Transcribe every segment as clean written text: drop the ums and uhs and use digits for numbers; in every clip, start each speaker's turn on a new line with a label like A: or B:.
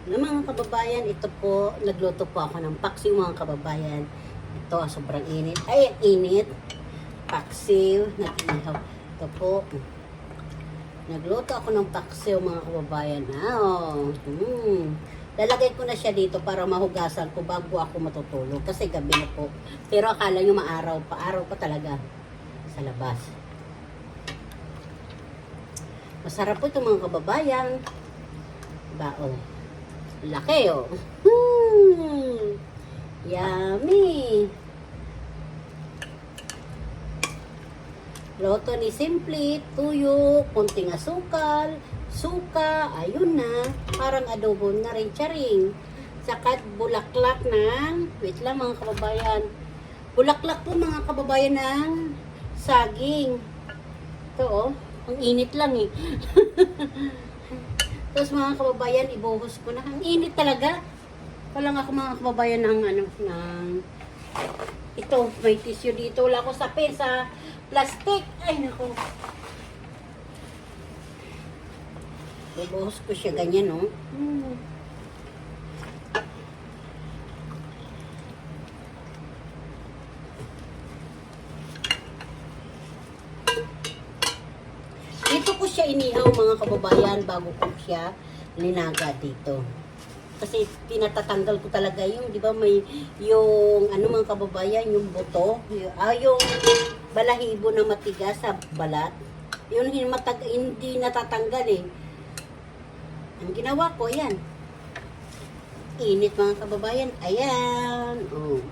A: Na mga kababayan, ito po, nagluto po ako ng paksiw mga kababayan. Ito, sobrang init. Ay, init. Paksiw, nag-ihaw. Ito po, nagluto ako ng paksiw mga kababayan. Lalagay ko na siya dito para mahugasan ko bago ako matutulog. Kasi gabi na po. Pero akala nyo maaraw pa. Araw pa talaga sa labas. Masarap po ito mga kababayan. Bao. Laki oh. Yummy. Loto ni Simple, tuyo, kunting asukal, suka, ayun na. Parang adobo na rin, charing. Saka bulaklak ng, wait lang mga kababayan. Bulaklak po mga kababayan ng saging. Ito oh, ang init lang eh. Tapos mga kababayan, ibuhos ko na. Ang init talaga. Walang ako mga kababayan ng ito, may tissue dito. Wala ko sa plastic. Ay, naku. Ibuhos ko siya ganyan, no? Dito ko siya inihaw mga kababayan bago ko siya linaga dito. Kasi pinatatanggal ko talaga yung, di ba may, yung ano mga kababayan, yung buto, yung balahibo na matigas sa balat. Yun hindi natatanggal eh. Ang ginawa ko, yan. Init mga kababayan. Ayan. Oh.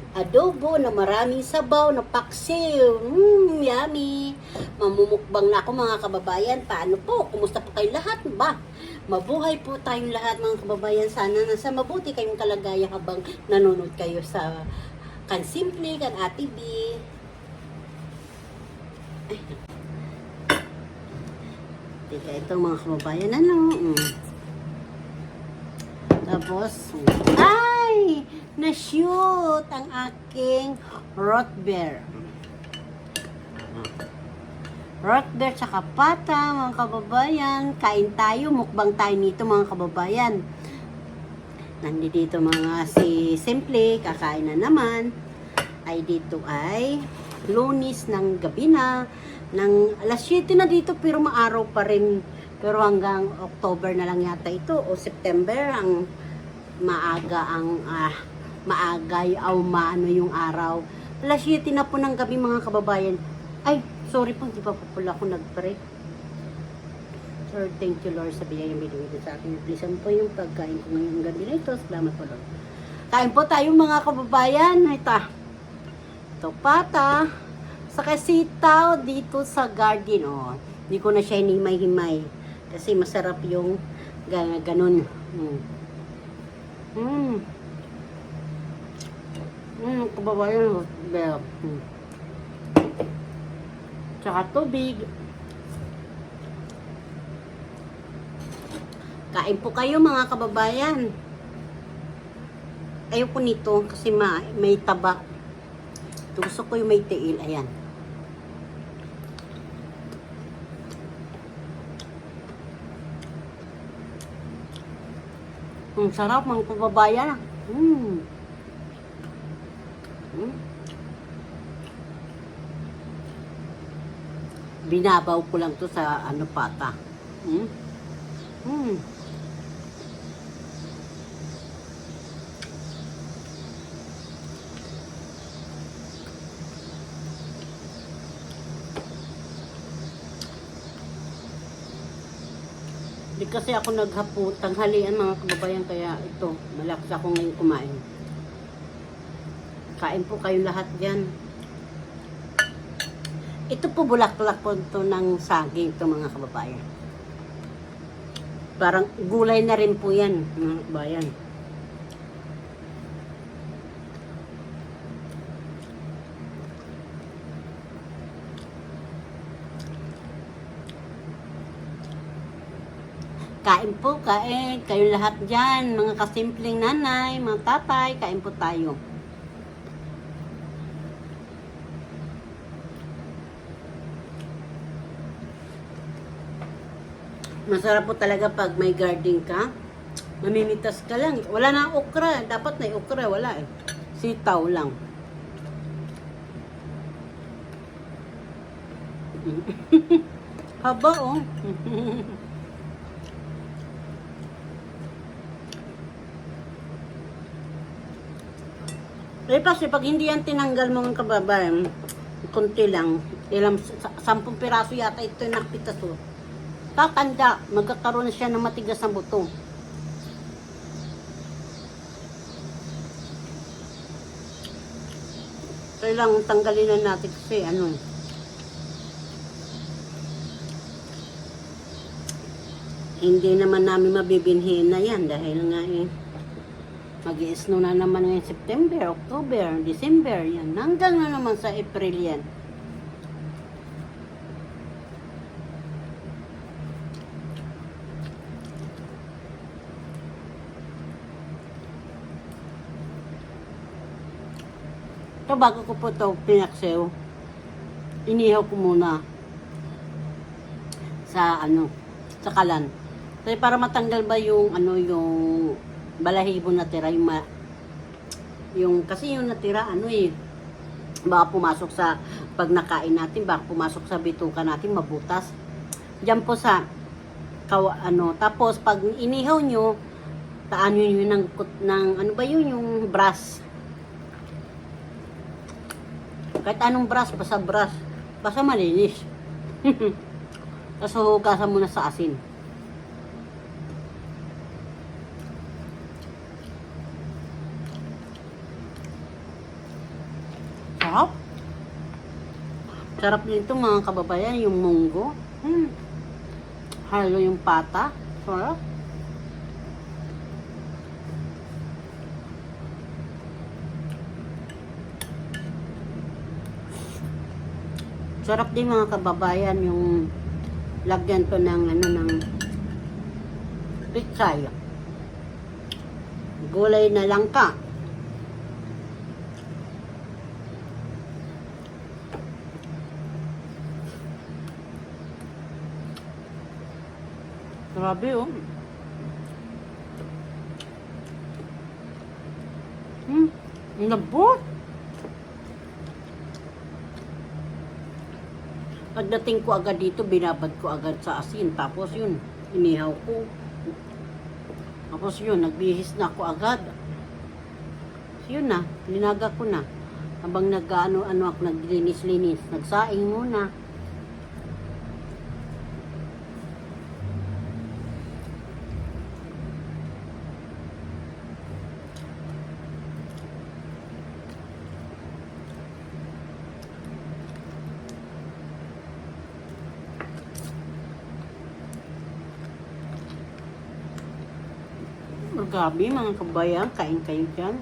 A: Adobo na maraming sabaw na paksiw. Yummy. Mamumukbang na ako mga kababayan. Paano po? Kumusta po kayo lahat? Ba? Mabuhay po tayong lahat mga kababayan. Sana nasa mabuti kayong kalagayan habang nanonood kayo sa Kan Simple, Kan Ate B. Ay. Teka, ito mga kababayan. Tapos, ay! Na-shoot ang aking Rotbeer. Rotbeer tsaka pata, mga kababayan. Kain tayo, mukbang tayo nito, mga kababayan. Nandito mga si Simple, kakain na naman. Ay dito ay Lunes ng gabi na. Ng alas 7 na dito, pero maaraw pa rin. Pero hanggang October na lang yata ito, o September, ang maaga maano yung araw. Alas 7 na po ng gabi mga kababayan. Ay, sorry po, hindi pa po pala ako nag-pray. Sir, thank you Lord sa biyayang binigay sa akin. Pleasean po yung pagkain ko ngayong gabi na ito. Salamat po Lord. Kain po tayo mga kababayan. Ito pata. Saka sitaw dito sa garden. Oh. Hindi ko na siya hinimay-himay. Kasi masarap yung ganun. Kababayan. Tsaka tubig. Kain po kayo mga kababayan. Ayoko nito kasi may taba. Gusto ko yung may tiil. Ayan. Ang sarap mga kababayan. Binabaw ko lang to sa pata. Di kasi ako tanghalian mga kababayan, kaya ito, malakas ako ngayon kumain. Kain po kayong lahat dyan. Ito po bulaklak po ito ng saging ito mga kababayan. Parang gulay na rin po yan mga kababayan. Kain po, kain. Kayo lahat dyan, mga kasimpleng nanay, mga tatay, kain po tayo. Masarap po talaga pag may garden ka. Mamimitas ka lang. Wala na okra. Dapat na okra. Wala eh. Sitaw lang. Haba oh. Eh kasi pag hindi yan tinanggal mga kababayan, konti lang, ilang 10 piraso yata ito yung nakpitas oh. Tatanda, magkakaroon na siya ng matigas na buto. Kailangan tanggalin na natin kasi ano. Hindi naman namin mabibinhin na yan dahil nga eh. Mag-i-snow na naman ngayon September, October, December, yan. Hanggang na naman sa April yan. Ito bago ko po ito pinaksew, inihaw ko muna sa ano, sa kalan. Kasi para matanggal ba yung ano, yung balahibo na tira, yung kasi yung natira ano eh, baka pumasok sa pag nakain natin, baka pumasok sa bituka natin, mabutas. Diyan po sa ano, tapos pag inihaw nyo, taan yun ng ano ba yun, yung brass. Kahit anong brush, basta malinis. Tapos hugasan mo na sa asin. Sarap. Sarap nito mga kababayan, yung munggo. Halo yung pata. Sarap. Sarap din mga kababayan yung lagyan to ng ano, ng pitsay. Gulay na langka. Grabe oh. Nabot. Pagdating ko agad dito, binabad ko agad sa asin. Tapos yun, inihaw ko. Tapos yun, nagbihis na ako agad. So yun na, linaga ko na. Habang nag-ano ako, naglinis-linis. Nagsaing muna. Gabi mga kabayan, kain kayo dyan.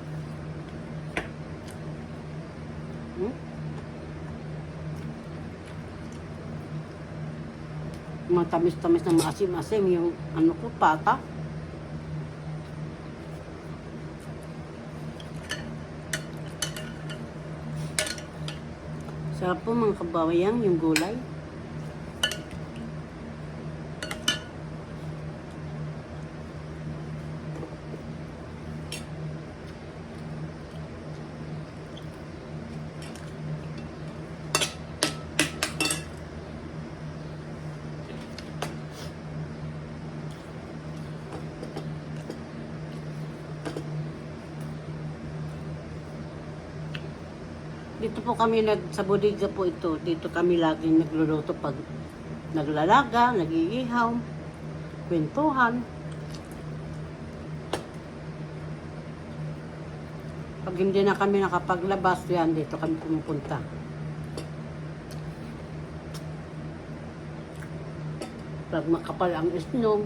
A: Matamis-tamis na maasim-asim yung ano ko, pata. Sarap po mga kabayan yung gulay. Dito po kami sa bodega po ito. Dito kami laging nagluluto pag naglalaga, nag-iihaw, kwentuhan. Pag hindi na kami nakapaglabas, yan, dito kami pumupunta. Pag makapal ang snow,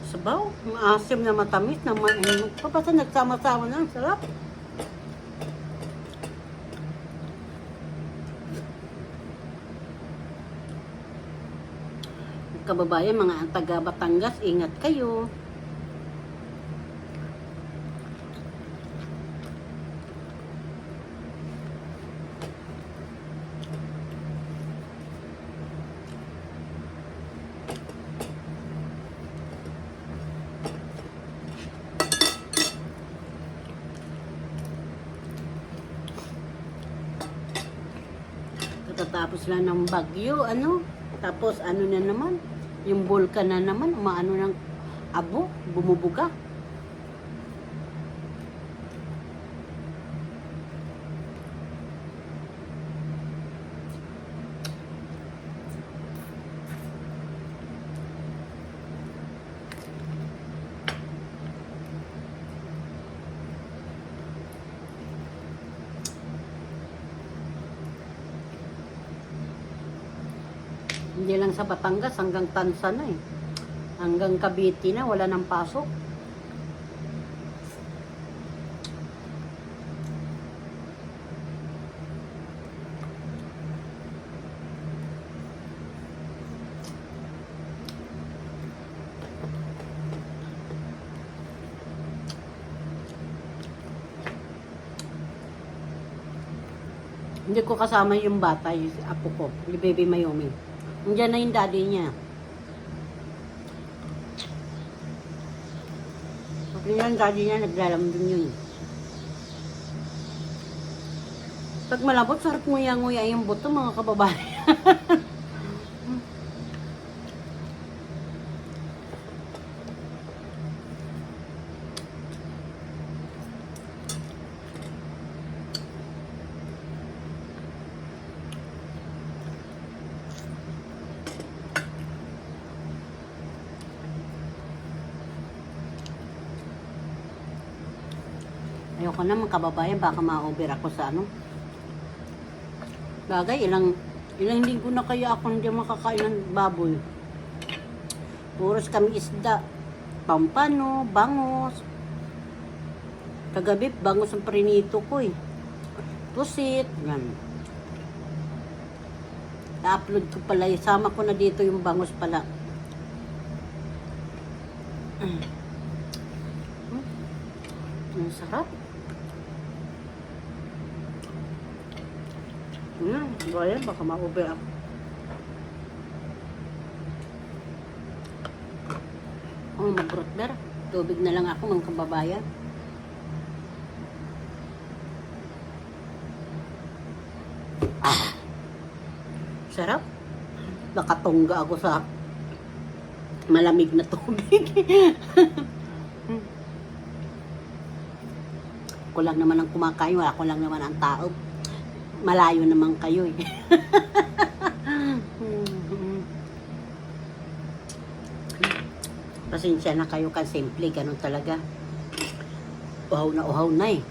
A: sabaw, maasim na matamis na mainit. Basta nagsama-sama na, sarap. Kababayan, mga taga Batangas, ingat kayo. Kakatapos lang ng bagyo, ano? Tapos ano na naman, yung bulkan na naman, umaano ng abo, bumubuga. Hindi lang sa Batangas, hanggang Tansa na eh. Hanggang Cavite na, wala nang pasok. Hindi ko kasama yung bata, yung apo ko, yung baby Mayumi. Nandiyan na yung daddy niya. Pag yung daddy niya, naglalambing yun. Pag malabot, sarap nguya-nguya yung buto, mga kababayan. Ayoko na mga kababayan, baka ma-over ako sa ano. Bagay, ilang linggo na kaya ako hindi makakain ng baboy. Puros kami isda. Pampano, bangos. Kagabi, bangos ang prinito ko eh. Pusit, yan. Na-upload ko pala, isama ko na dito yung bangos pala. Ang sarap. Bayan, baka ma-over ako. Oh, mag-brother. Tubig na lang ako, mga kababayan. Sarap. Nakatungga ako sa malamig na tubig. Ako lang naman ang kumakain, wala ko lang naman ang tao. Malayo naman kayo eh. Pasensya na kayo, kan simple, ganun talaga. Uhaw na eh.